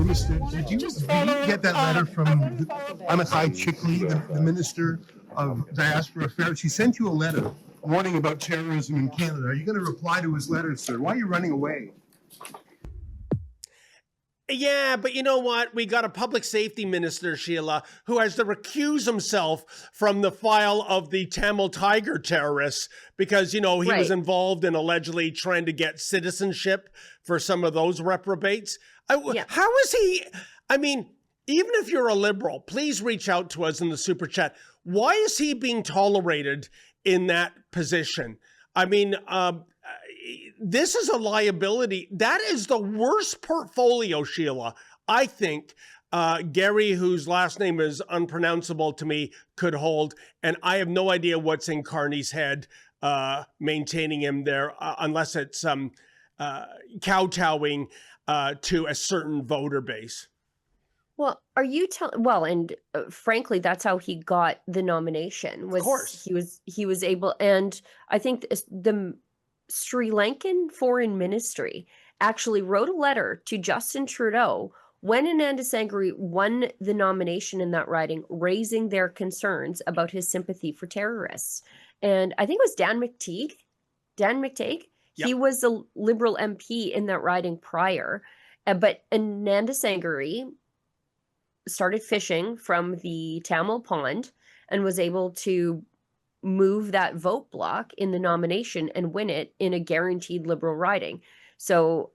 Minister, did you get that letter from Anandasangaree Chickley, the Minister of Diaspora Affairs? He sent you a letter warning about terrorism in Canada. Are you going to reply to his letter, sir? Why are you running away? Yeah, but you know what? We got a public safety minister, Sheila, who has to recuse himself from the file of the Tamil Tiger terrorists because, he was involved in allegedly trying to get citizenship for some of those reprobates. How is he? I mean, even if you're a liberal, please reach out to us in the super chat. Why is he being tolerated in that position? I mean, this is a liability. That is the worst portfolio, Sheila, I think Gary, whose last name is unpronounceable to me, could hold. And I have no idea what's in Carney's head maintaining him there, unless it's kowtowing to a certain voter base. Well, are you telling? Well, and frankly, that's how he got the nomination. Of course, he was able, and I think the Sri Lankan Foreign Ministry actually wrote a letter to Justin Trudeau when Anandasangaree won the nomination in that riding, raising their concerns about his sympathy for terrorists. And I think it was Dan McTeague. Yep. He was a Liberal MP in that riding prior, but Anandasangaree started fishing from the Tamil Pond and was able to move that vote block in the nomination and win it in a guaranteed Liberal riding. So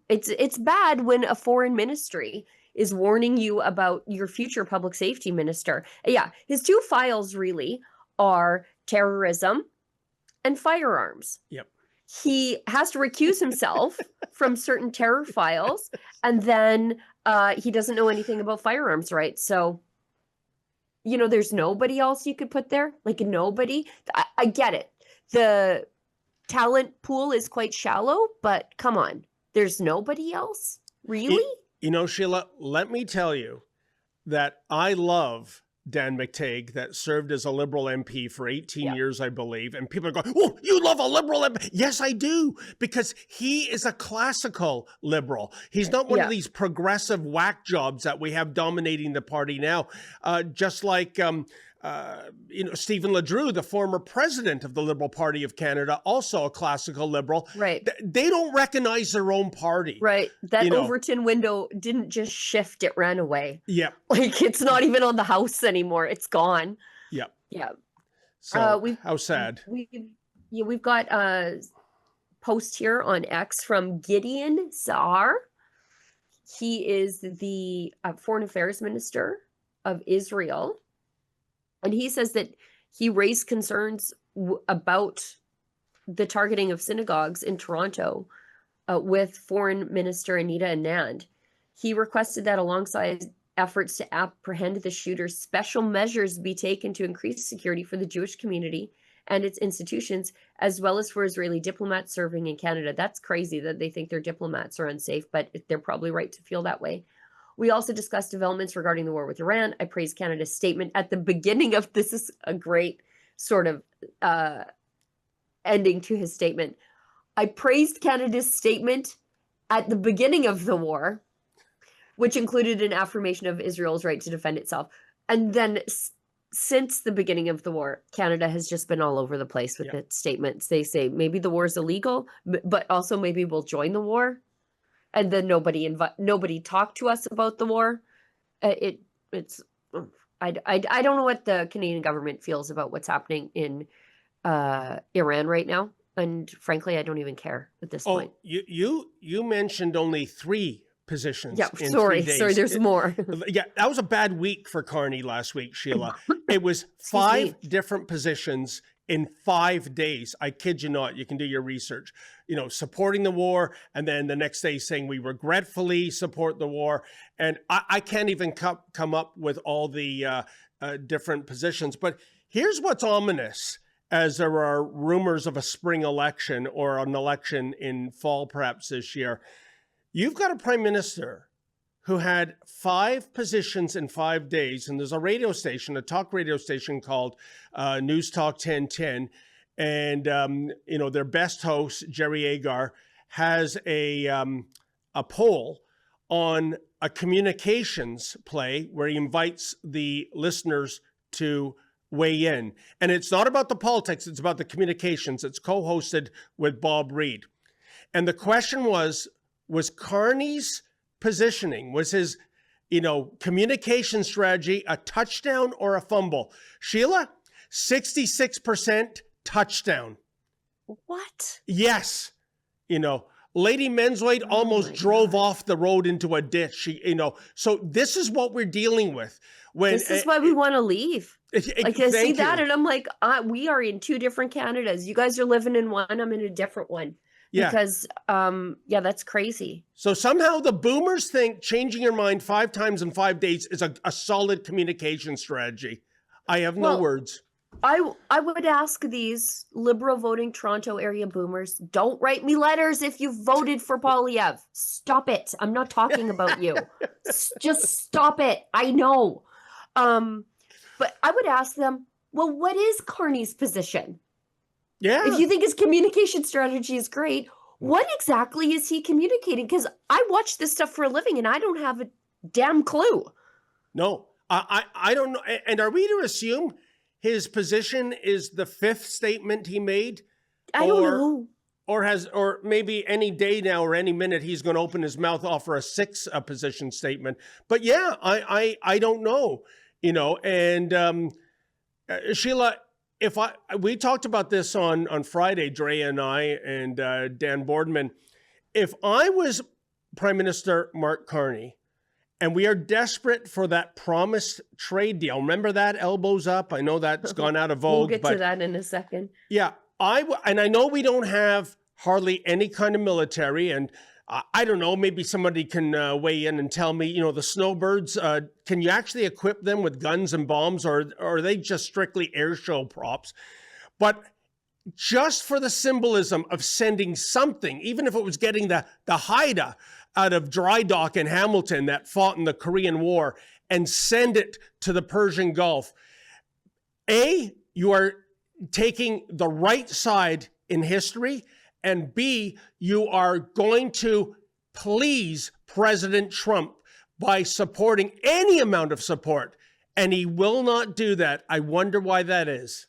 it's bad when a foreign ministry is warning you about your future public safety minister. Yeah, his two files really are terrorism and firearms. Yep. He has to recuse himself from certain terror files, and then he doesn't know anything about firearms rights. So, there's nobody else you could put there. Like, nobody. I get it. The talent pool is quite shallow, but come on. There's nobody else? Really? Sheila, let me tell you that I love Dan McTeague, that served as a Liberal MP for 18 years, I believe. And people are going, oh, you love a Liberal MP. Yes, I do, because he is a classical Liberal. He's not one of these progressive whack jobs that we have dominating the party now. Just like, Stephen Ledrew, the former president of the Liberal Party of Canada, also a classical Liberal. Right. They don't recognize their own party. Right. That Overton window didn't just shift, it ran away. Yeah. Like, it's not even on the house anymore. It's gone. Yeah. Yeah. So how sad. We've got a post here on X from Gideon Saar. He is the Foreign Affairs Minister of Israel. And he says that he raised concerns about the targeting of synagogues in Toronto with Foreign Minister Anita Anand. He requested that alongside efforts to apprehend the shooters, special measures be taken to increase security for the Jewish community and its institutions, as well as for Israeli diplomats serving in Canada. That's crazy that they think their diplomats are unsafe, but they're probably right to feel that way. We also discussed developments regarding the war with Iran. I praised Canada's statement at the beginning of this is a great sort of ending to his statement. I praised Canada's statement at the beginning of the war, which included an affirmation of Israel's right to defend itself. And then since the beginning of the war, Canada has just been all over the place with its statements. They say maybe the war is illegal, but also maybe we'll join the war. And then nobody talked to us about the war. I don't know what the Canadian government feels about what's happening in Iran right now, and frankly, I don't even care at this point. You mentioned only 3 positions. Yeah, in sorry, 3 days. Sorry, there's more. Yeah, that was a bad week for Carney last week, Sheila. It was 5 different positions in 5 days. I kid you not. You can do your research. Supporting the war, and then the next day saying we regretfully support the war. And I can't even come up with all the different positions. But here's what's ominous, as there are rumors of a spring election or an election in fall perhaps this year. You've got a prime minister who had 5 positions in 5 days. And there's a radio station, a talk radio station called News Talk 1010. And, their best host, Jerry Agar, has a poll on a communications play where he invites the listeners to weigh in. And it's not about the politics, it's about the communications. It's co-hosted with Bob Reed. And the question was Carney's positioning, was his, communication strategy a touchdown or a fumble? Sheila, 66% touchdown. What? Yes. Lady Menswade almost drove off the road into a ditch. So this is what we're dealing with. This is why we want to leave. Like I see that you. and I'm like, we are in two different Canadas. You guys are living in one. I'm in a different one. Yeah. Because, that's crazy. So somehow the boomers think changing your mind 5 times in 5 days is a solid communication strategy. I have no words. I would ask these liberal voting Toronto area boomers, don't write me letters if you voted for Poilievre. Stop it. I'm not talking about you. Just stop it. I know. But I would ask them, well, what is Carney's position? Yeah. If you think his communication strategy is great, what exactly is he communicating? Because I watch this stuff for a living and I don't have a damn clue. No, I don't know. And are we to assume his position is the 5th statement he made? I don't know. Or maybe any day now or any minute he's going to open his mouth, offer a 6th position statement. But yeah, I don't know, and Sheila, we talked about this on Friday, Drea and I and Dan Boardman. If I was Prime Minister Mark Carney, and we are desperate for that promised trade deal. Remember that? Elbows up. I know that's gone out of vogue. We'll get to that in a second. Yeah. And I know we don't have hardly any kind of military. And I don't know, maybe somebody can weigh in and tell me, the snowbirds, can you actually equip them with guns and bombs, or are they just strictly air show props? But just for the symbolism of sending something, even if it was getting the Haida out of dry dock in Hamilton that fought in the Korean War, and send it to the Persian Gulf. A, you are taking the right side in history, and B, you are going to please President Trump by supporting any amount of support, and he will not do that. I wonder why that is.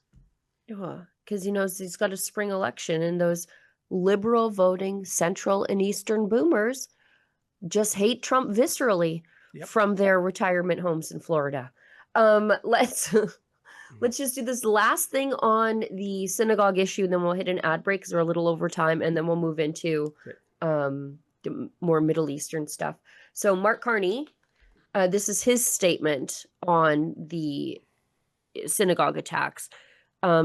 Because he knows he's got a spring election, and those liberal voting Central and Eastern boomers just hate Trump viscerally from their retirement homes in Florida. Let's just do this last thing on the synagogue issue, and then we'll hit an ad break because we're a little over time, and then we'll move into more Middle Eastern stuff. So Mark Carney, this is his statement on the synagogue attacks.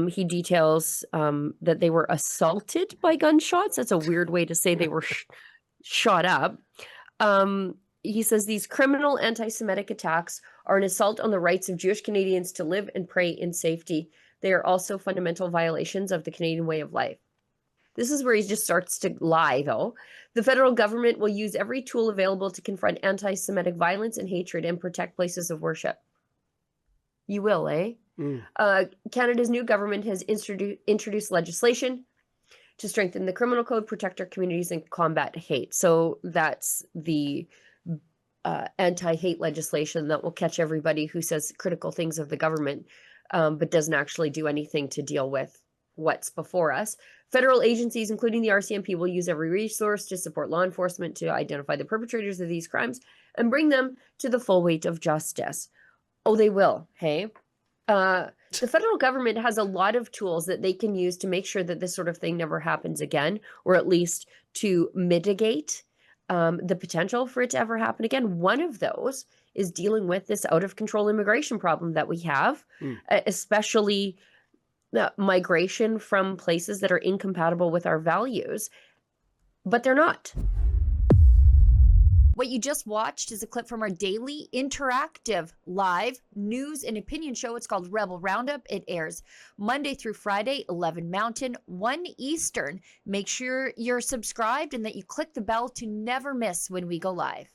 He details that they were assaulted by gunshots. That's a weird way to say they were shot up. He says these criminal anti-Semitic attacks are an assault on the rights of Jewish Canadians to live and pray in safety. They are also fundamental violations of the Canadian way of life. This is where he just starts to lie, though. The federal government will use every tool available to confront anti-Semitic violence and hatred and protect places of worship. You will, eh? Canada's new government has introduced legislation to strengthen the criminal code, protect our communities, and combat hate. So that's the anti-hate legislation that will catch everybody who says critical things of the government, but doesn't actually do anything to deal with what's before us. Federal agencies, including the RCMP, will use every resource to support law enforcement to identify the perpetrators of these crimes and bring them to the full weight of justice. Oh, they will, hey? The federal government has a lot of tools that they can use to make sure that this sort of thing never happens again, or at least to mitigate the potential for it to ever happen again. One of those is dealing with this out-of-control immigration problem that we have, especially migration from places that are incompatible with our values, but they're not. What you just watched is a clip from our daily interactive live news and opinion show. It's called Rebel Roundup. It airs Monday through Friday, 11 Mountain, 1 Eastern. Make sure you're subscribed and that you click the bell to never miss when we go live.